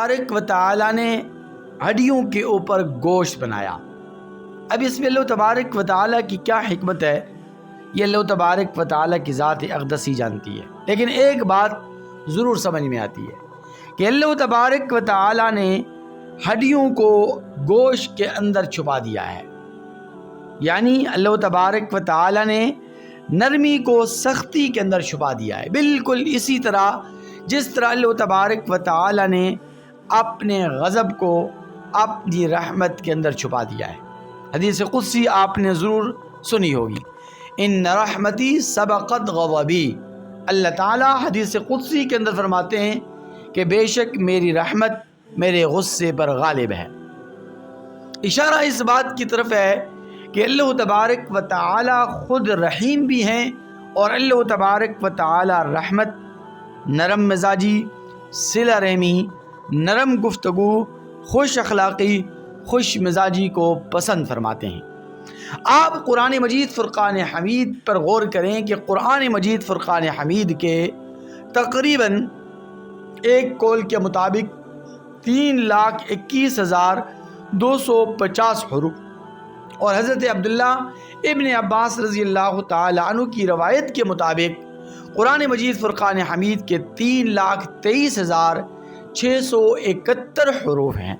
تبارک و تعالی نے ہڈیوں کے اوپر گوشت بنایا. اب اس میں اللہ تبارک و تعالی کی کیا حکمت ہے یہ اللہ تبارک و تعالی کی ذات اقدس ہی جانتی ہے. لیکن ایک بات ضرور سمجھ میں آتی ہے کہ اللہ تبارک و تعالی نے ہڈیوں کو گوشت کے اندر چھپا دیا ہے. یعنی اللہ تبارک و تعالی نے نرمی کو سختی کے اندر چھپا دیا ہے. بالکل اسی طرح جس طرح اللہ تبارک و تعالی نے اپنے غضب کو اپنی رحمت کے اندر چھپا دیا ہے. حدیث قدسی آپ نے ضرور سنی ہوگی، ان رحمتی سبقت غضبی. اللہ تعالیٰ حدیث قدسی کے اندر فرماتے ہیں کہ بے شک میری رحمت میرے غصے پر غالب ہے. اشارہ اس بات کی طرف ہے کہ اللہ تبارک و تعالی خود رحیم بھی ہیں، اور اللہ تبارک و تعالی رحمت، نرم مزاجی، صلہ رحمی، نرم گفتگو، خوش اخلاقی، خوش مزاجی کو پسند فرماتے ہیں. آپ قرآن مجید فرقان حمید پر غور کریں کہ قرآن مجید فرقان حمید کے تقریباً ایک قول کے مطابق 3,21,250 حروف، اور حضرت عبداللہ ابن عباس رضی اللہ تعالی عنہ کی روایت کے مطابق قرآن مجید فرقان حمید کے 3,23,671 حروف ہیں.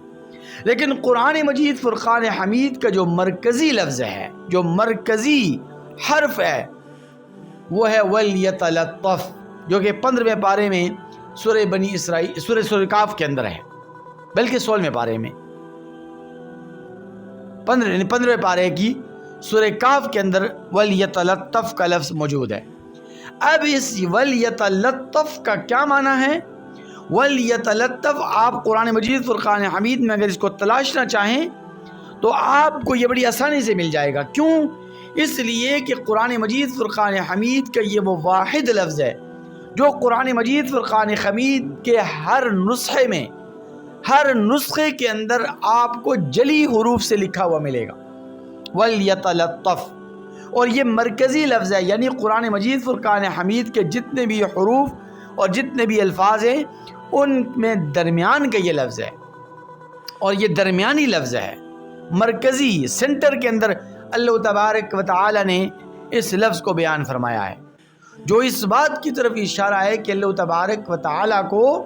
لیکن قرآن مجید فرقان حمید کا جو مرکزی لفظ ہے، جو مرکزی حرف ہے، وہ ہے وَلْيَتَلَطَّفْ، جو کہ 15ویں پارے میں سورہ بنی اسرائیل، سورہ کاف کے اندر ہے، بلکہ 16ویں پارے میں 15ویں پارے کی سورہ کاف کے اندر وَلْيَتَلَطَّفْ کا لفظ موجود ہے. اب اس وَلْيَتَلَطَّفْ کا کیا معنی ہے؟ وَلْيَتَلَطَّفْ آپ قرآن مجید فرقان حمید میں اگر اس کو تلاشنا چاہیں تو آپ کو یہ بڑی آسانی سے مل جائے گا. کیوں؟ اس لیے کہ قرآن مجید فرقان حمید کا یہ وہ واحد لفظ ہے جو قرآن مجید فرقان حمید کے ہر نسخے میں، ہر نسخے کے اندر آپ کو جلی حروف سے لکھا ہوا ملے گا، وَلْيَتَلَطَّفْ. اور یہ مرکزی لفظ ہے، یعنی قرآن مجید فرقان حمید کے جتنے بھی حروف اور جتنے بھی الفاظ ہیں ان میں درمیان کا یہ لفظ ہے، اور یہ درمیانی لفظ ہے، مرکزی سینٹر کے اندر اللہ تبارک و تعالی نے اس لفظ کو بیان فرمایا ہے، جو اس بات کی طرف اشارہ ہے کہ اللہ تبارک و تعالی کو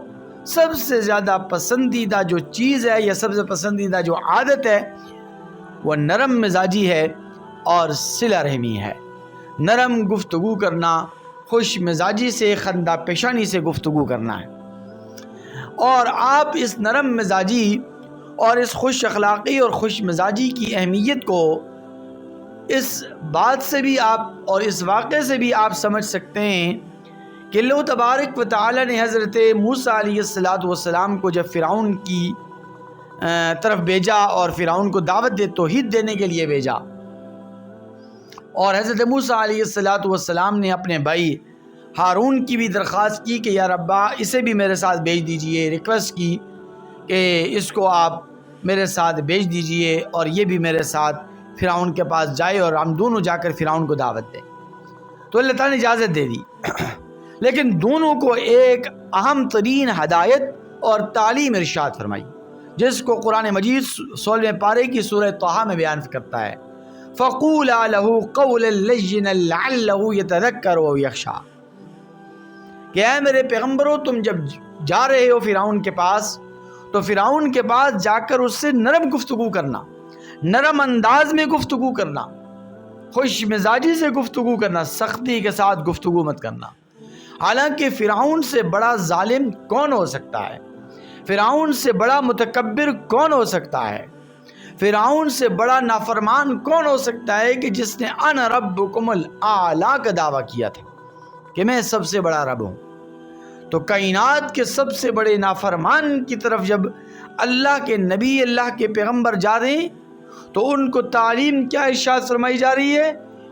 سب سے زیادہ پسندیدہ جو چیز ہے یا سب سے پسندیدہ جو عادت ہے وہ نرم مزاجی ہے اور صلہ رحمی ہے. نرم گفتگو کرنا، خوش مزاجی سے، خندہ پیشانی سے گفتگو کرنا ہے. اور آپ اس نرم مزاجی اور اس خوش اخلاقی اور خوش مزاجی کی اہمیت کو اس بات سے بھی آپ اور اس واقعے سے بھی آپ سمجھ سکتے ہیں کہ اللہ تبارک و تعالی نے حضرت موسیٰ علیہ السلام کو جب فرعون کی طرف بھیجا اور فرعون کو دعوت توحید دینے کے لیے بھیجا، اور حضرت موسیٰ علیہ السلام نے اپنے بھائی ہارون کی بھی درخواست کی کہ یا ربا اسے بھی میرے ساتھ بھیج دیجئے، ریکویسٹ کی کہ اس کو آپ میرے ساتھ بھیج دیجئے اور یہ بھی میرے ساتھ فرعون کے پاس جائے اور ہم دونوں جا کر فرعون کو دعوت دیں. تو اللہ تعالیٰ نے اجازت دے دی، لیکن دونوں کو ایک اہم ترین ہدایت اور تعلیم ارشاد فرمائی، جس کو قرآن مجید 16ویں پارے کی سورہ طٰہٰ میں بیان کرتا ہے، فَقُولَا لَهُ قَوْلًا لَيِّنًا لَعَلَّهُ يَتَذَكَّرُ أَوْ يَخْشَىٰ، کہ اے میرے پیغمبروں تم جب جا رہے ہو فرعون کے پاس تو فرعون کے پاس جا کر اس سے نرم گفتگو کرنا، نرم انداز میں گفتگو کرنا، خوش مزاجی سے گفتگو کرنا، سختی کے ساتھ گفتگو مت کرنا. حالانکہ فرعون سے بڑا ظالم کون ہو سکتا ہے؟ فرعون سے بڑا متکبر کون ہو سکتا ہے؟ فرعون سے بڑا نافرمان کون ہو سکتا ہے کہ جس نے انا ربکم الاعلیٰ کا دعویٰ کیا تھا کہ میں سب سے بڑا رب ہوں. تو کائنات کے سب سے بڑے نافرمان کی طرف جب اللہ کے نبی، اللہ کے پیغمبر جا رہے ہیں تو ان کو تعلیم کیا ارشاد فرمائی جا رہی ہے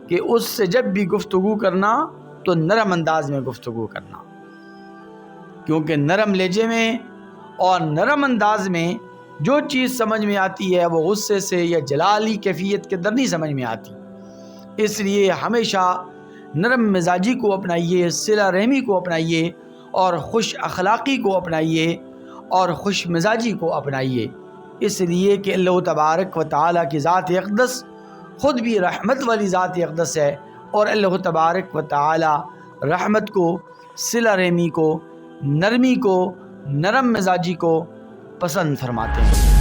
کہ اس سے جب بھی گفتگو کرنا تو نرم انداز میں گفتگو کرنا، کیونکہ نرم لہجے میں اور نرم انداز میں جو چیز سمجھ میں آتی ہے وہ غصے سے یا جلالی کیفیت کے در نہیں سمجھ میں آتی. اس لیے ہمیشہ نرم مزاجی کو اپنائیے، صلہ رحمی کو اپنائیے اور خوش اخلاقی کو اپنائیے، اور خوش مزاجی کو اپنائیے، اس لیے کہ اللہ تبارک و تعالیٰ کی ذات اقدس خود بھی رحمت والی ذات اقدس ہے، اور اللہ تبارک و تعالیٰ رحمت کو، صلہ رحمی کو، نرمی کو، نرم مزاجی کو پسند فرماتے ہیں۔